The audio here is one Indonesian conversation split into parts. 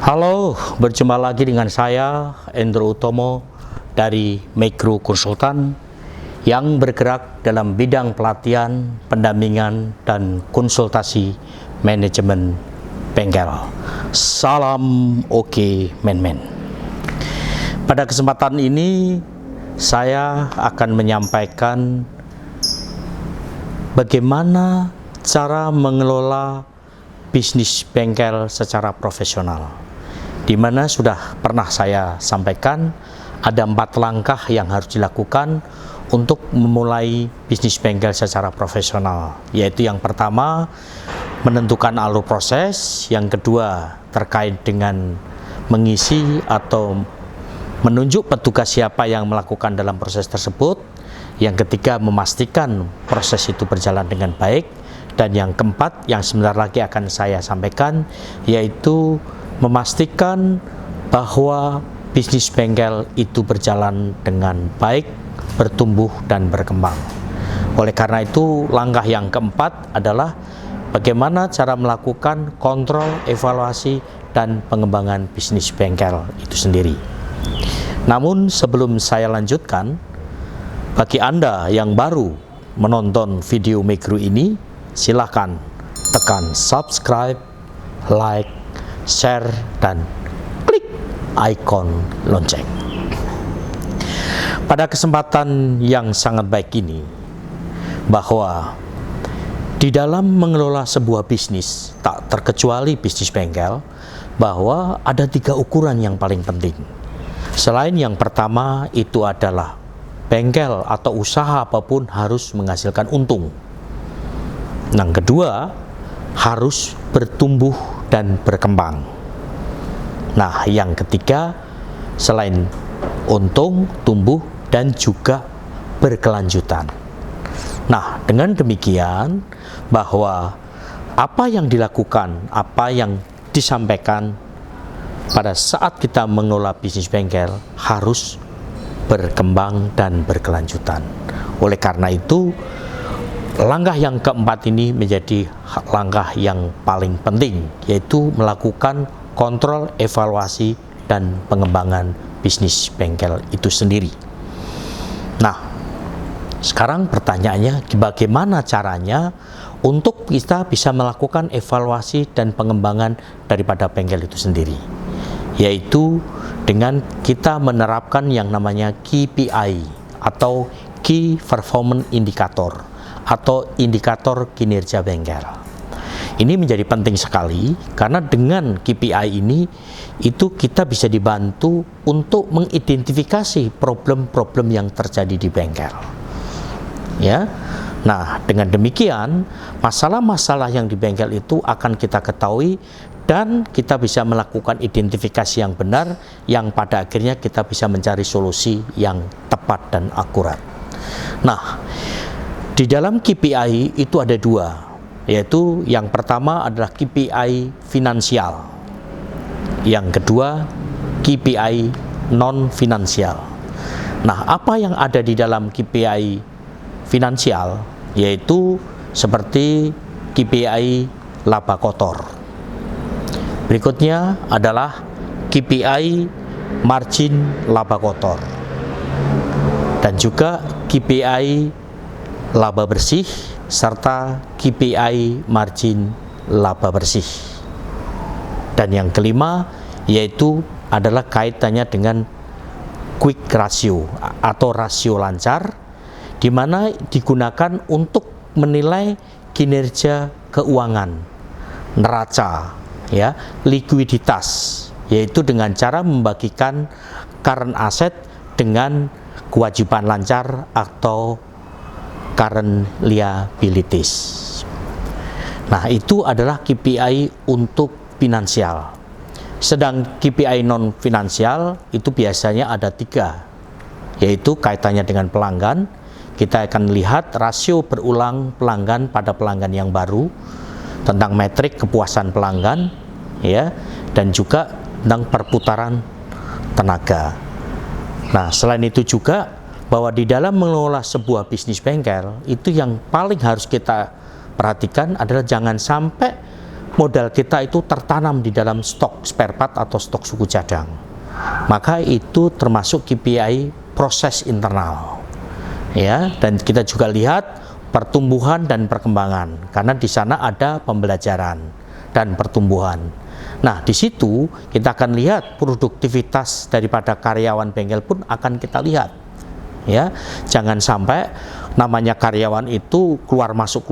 Halo, berjumpa lagi dengan saya Endro Utomo dari Micro Konsultan yang bergerak dalam bidang pelatihan, pendampingan, dan konsultasi manajemen bengkel. Salam oke men-men. Pada kesempatan ini saya akan menyampaikan bagaimana cara mengelola bisnis bengkel secara profesional, di mana sudah pernah saya sampaikan ada 4 langkah yang harus dilakukan untuk memulai bisnis bengkel secara profesional, yaitu yang pertama menentukan alur proses, yang kedua terkait dengan mengisi atau menunjuk petugas siapa yang melakukan dalam proses tersebut, yang ketiga memastikan proses itu berjalan dengan baik, dan yang keempat yang sebentar lagi akan saya sampaikan yaitu memastikan bahwa bisnis bengkel itu berjalan dengan baik, bertumbuh dan berkembang. Oleh karena itu, langkah yang keempat adalah bagaimana cara melakukan kontrol, evaluasi, dan pengembangan bisnis bengkel itu sendiri. Namun sebelum saya lanjutkan, bagi Anda yang baru menonton video Micro ini, silakan tekan subscribe, like, share, dan klik ikon lonceng. Pada kesempatan yang sangat baik ini, bahwa di dalam mengelola sebuah bisnis, tak terkecuali bisnis bengkel, bahwa ada 3 ukuran yang paling penting. Selain yang pertama itu adalah bengkel atau usaha apapun harus menghasilkan untung. Yang kedua, harus bertumbuh dan berkembang. Nah, yang ketiga, selain untung, tumbuh, dan juga berkelanjutan. Nah, dengan demikian, bahwa apa yang dilakukan, apa yang disampaikan pada saat kita mengelola bisnis bengkel harus berkembang dan berkelanjutan. Oleh karena itu, langkah yang keempat ini menjadi langkah yang paling penting, yaitu melakukan kontrol, evaluasi, dan pengembangan bisnis bengkel itu sendiri. Nah, sekarang pertanyaannya, bagaimana caranya untuk kita bisa melakukan evaluasi dan pengembangan daripada bengkel itu sendiri? Yaitu dengan kita menerapkan yang namanya KPI atau Key Performance Indicator atau indikator kinerja bengkel. Ini menjadi penting sekali karena dengan KPI ini itu kita bisa dibantu untuk mengidentifikasi problem-problem yang terjadi di bengkel. Ya. Nah, dengan demikian masalah-masalah yang di bengkel itu akan kita ketahui dan kita bisa melakukan identifikasi yang benar yang pada akhirnya kita bisa mencari solusi yang tepat dan akurat. Nah, di dalam KPI itu ada 2, yaitu yang pertama adalah KPI finansial, yang kedua KPI non finansial. Nah, apa yang ada di dalam KPI finansial yaitu seperti KPI laba kotor. Berikutnya adalah KPI margin laba kotor dan juga KPI laba bersih serta KPI margin laba bersih. Dan yang kelima yaitu adalah kaitannya dengan quick ratio atau rasio lancar, di mana digunakan untuk menilai kinerja keuangan, neraca, ya, likuiditas, yaitu dengan cara membagikan current asset dengan kewajiban lancar atau current liabilities. Nah, itu adalah KPI untuk finansial. Sedang KPI non finansial itu biasanya ada 3, yaitu kaitannya dengan pelanggan. Kita akan lihat rasio berulang pelanggan pada pelanggan yang baru, tentang metrik kepuasan pelanggan, ya, dan juga tentang perputaran tenaga. Nah, selain itu juga bahwa di dalam mengelola sebuah bisnis bengkel itu yang paling harus kita perhatikan adalah jangan sampai modal kita itu tertanam di dalam stok spare part atau stok suku cadang, maka itu termasuk KPI proses internal, ya. Dan kita juga lihat pertumbuhan dan perkembangan, karena di sana ada pembelajaran dan pertumbuhan. Nah, di situ kita akan lihat produktivitas daripada karyawan bengkel pun akan kita lihat, ya. Jangan sampai namanya karyawan itu keluar masuk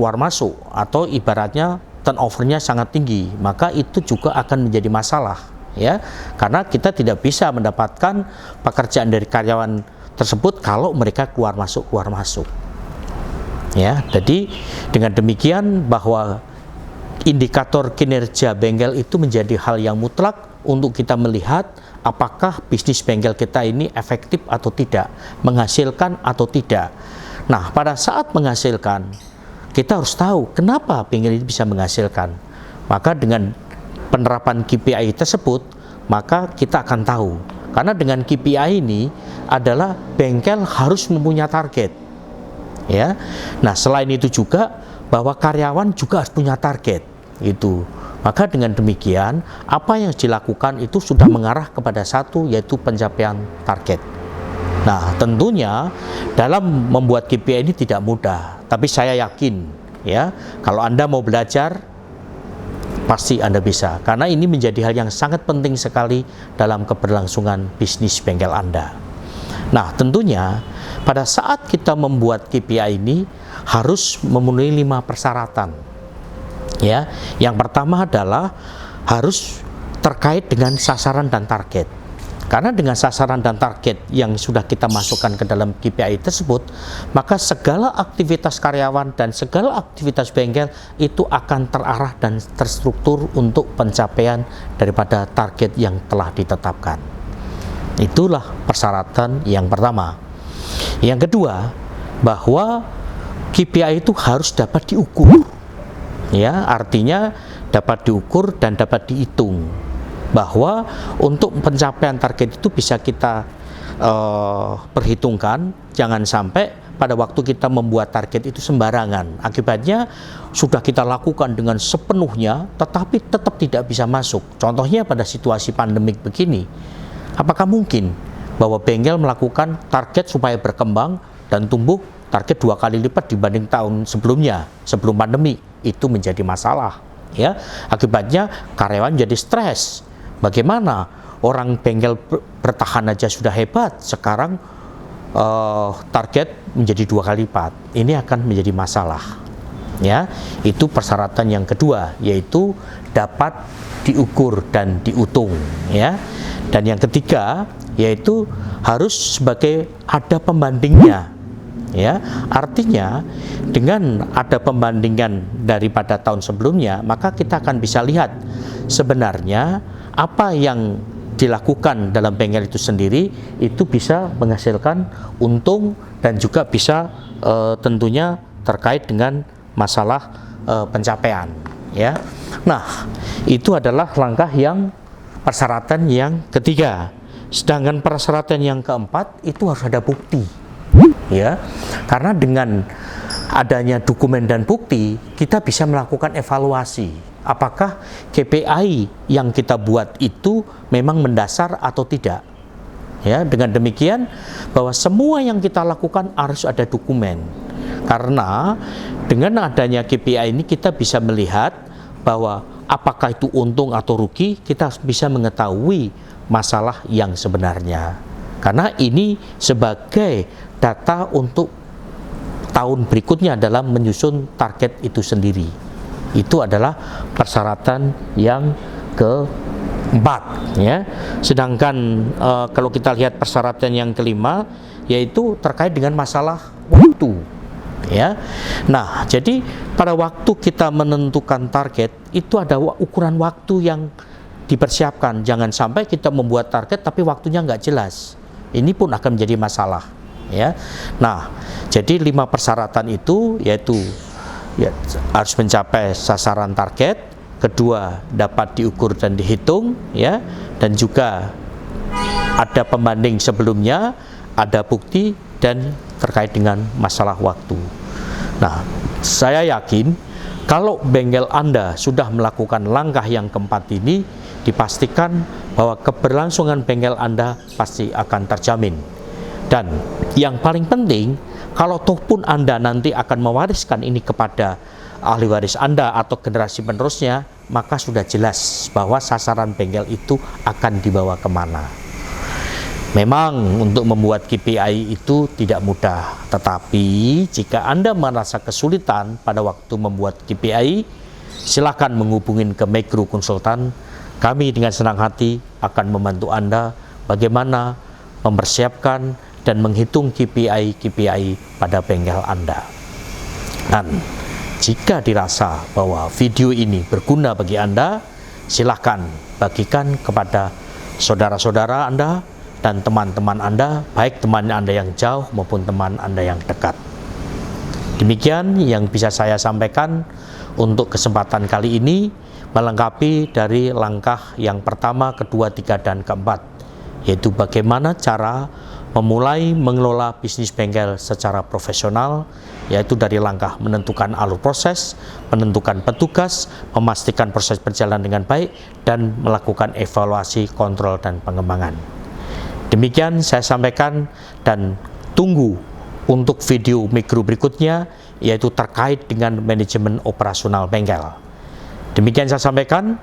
atau ibaratnya turnovernya sangat tinggi, maka itu juga akan menjadi masalah, ya. Karena kita tidak bisa mendapatkan pekerjaan dari karyawan tersebut kalau mereka keluar masuk, ya. Jadi dengan demikian bahwa indikator kinerja bengkel itu menjadi hal yang mutlak untuk kita melihat apakah bisnis bengkel kita ini efektif atau tidak, menghasilkan atau tidak. Nah, pada saat menghasilkan, kita harus tahu kenapa bengkel ini bisa menghasilkan. Maka dengan penerapan KPI tersebut, maka kita akan tahu. Karena dengan KPI ini adalah bengkel harus mempunyai target, ya. Nah, selain itu juga bahwa karyawan juga harus punya target, itu. Maka dengan demikian, apa yang dilakukan itu sudah mengarah kepada satu, yaitu pencapaian target. Nah, tentunya dalam membuat KPI ini tidak mudah, tapi saya yakin, ya, kalau Anda mau belajar, pasti Anda bisa, karena ini menjadi hal yang sangat penting sekali dalam keberlangsungan bisnis bengkel Anda. Nah, tentunya pada saat kita membuat KPI ini harus memenuhi 5 persyaratan, ya. Yang pertama adalah harus terkait dengan sasaran dan target. Karena dengan sasaran dan target yang sudah kita masukkan ke dalam KPI tersebut, maka segala aktivitas karyawan dan segala aktivitas bengkel itu akan terarah dan terstruktur untuk pencapaian daripada target yang telah ditetapkan. Itulah persyaratan yang pertama. Yang kedua, bahwa KPI itu harus dapat diukur, ya, artinya dapat diukur dan dapat dihitung. Bahwa untuk pencapaian target itu bisa kita perhitungkan, jangan sampai pada waktu kita membuat target itu sembarangan. Akibatnya sudah kita lakukan dengan sepenuhnya, tetapi tetap tidak bisa masuk. Contohnya pada situasi pandemik begini, apakah mungkin bahwa bengkel melakukan target supaya berkembang dan tumbuh target 2 kali lipat dibanding tahun sebelumnya, sebelum pandemi? Itu menjadi masalah, ya. Akibatnya karyawan jadi stres. Bagaimana orang bengkel bertahan aja sudah hebat, sekarang target menjadi 2 kali lipat. Ini akan menjadi masalah, ya. Itu persyaratan yang kedua, yaitu dapat diukur dan dihitung, ya. Dan yang ketiga, yaitu harus sebagai ada pembandingnya, ya. Artinya dengan ada pembandingan daripada tahun sebelumnya, maka kita akan bisa lihat sebenarnya apa yang dilakukan dalam bengkel itu sendiri itu bisa menghasilkan untung dan juga bisa tentunya terkait dengan masalah pencapaian, ya. Nah, itu adalah langkah yang persyaratan yang ketiga. Sedangkan persyaratan yang keempat itu harus ada bukti, ya. Karena dengan adanya dokumen dan bukti, kita bisa melakukan evaluasi apakah KPI yang kita buat itu memang mendasar atau tidak, ya. Dengan demikian bahwa semua yang kita lakukan harus ada dokumen, karena dengan adanya KPI ini kita bisa melihat bahwa apakah itu untung atau rugi, kita bisa mengetahui masalah yang sebenarnya, karena ini sebagai data untuk tahun berikutnya dalam menyusun target itu sendiri. Itu adalah persyaratan yang keempat, ya. Sedangkan kalau kita lihat persyaratan yang kelima, yaitu terkait dengan masalah waktu, ya. Nah, jadi pada waktu kita menentukan target itu ada ukuran waktu yang dipersiapkan. Jangan sampai kita membuat target tapi waktunya nggak jelas. Ini pun akan menjadi masalah, ya. Nah, jadi 5 persyaratan itu yaitu, ya, harus mencapai sasaran target, kedua dapat diukur dan dihitung, ya, dan juga ada pembanding sebelumnya, ada bukti, dan terkait dengan masalah waktu. Nah, saya yakin Kalau bengkel Anda sudah melakukan langkah yang keempat ini, dipastikan bahwa keberlangsungan bengkel Anda pasti akan terjamin. Dan yang paling penting, kalau toh pun Anda nanti akan mewariskan ini kepada ahli waris Anda atau generasi penerusnya, maka sudah jelas bahwa sasaran bengkel itu akan dibawa kemana. Memang untuk membuat KPI itu tidak mudah, tetapi jika Anda merasa kesulitan pada waktu membuat KPI, silakan menghubungi ke Micro Konsultan. Kami dengan senang hati akan membantu Anda bagaimana mempersiapkan dan menghitung KPI pada bengkel Anda. Dan jika dirasa bahwa video ini berguna bagi Anda, silakan bagikan kepada saudara-saudara Anda dan teman-teman Anda, baik teman Anda yang jauh maupun teman Anda yang dekat. Demikian yang bisa saya sampaikan untuk kesempatan kali ini, melengkapi dari langkah yang pertama, kedua, tiga, dan keempat, yaitu bagaimana cara memulai mengelola bisnis bengkel secara profesional, yaitu dari langkah menentukan alur proses, menentukan petugas, memastikan proses berjalan dengan baik, dan melakukan evaluasi, kontrol, dan pengembangan. Demikian saya sampaikan, dan tunggu untuk video mikro berikutnya, yaitu terkait dengan manajemen operasional bengkel. Demikian saya sampaikan,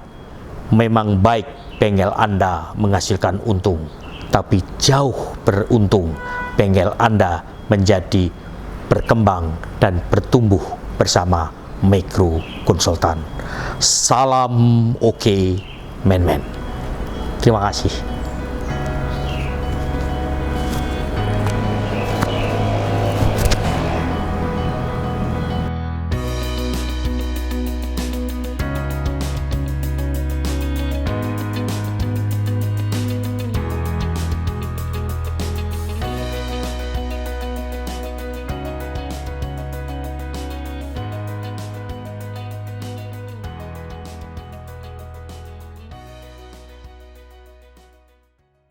memang baik bengkel Anda menghasilkan untung, tapi jauh beruntung bengkel Anda menjadi berkembang dan bertumbuh bersama Micro Konsultan. Salam oke, men-men. Terima kasih.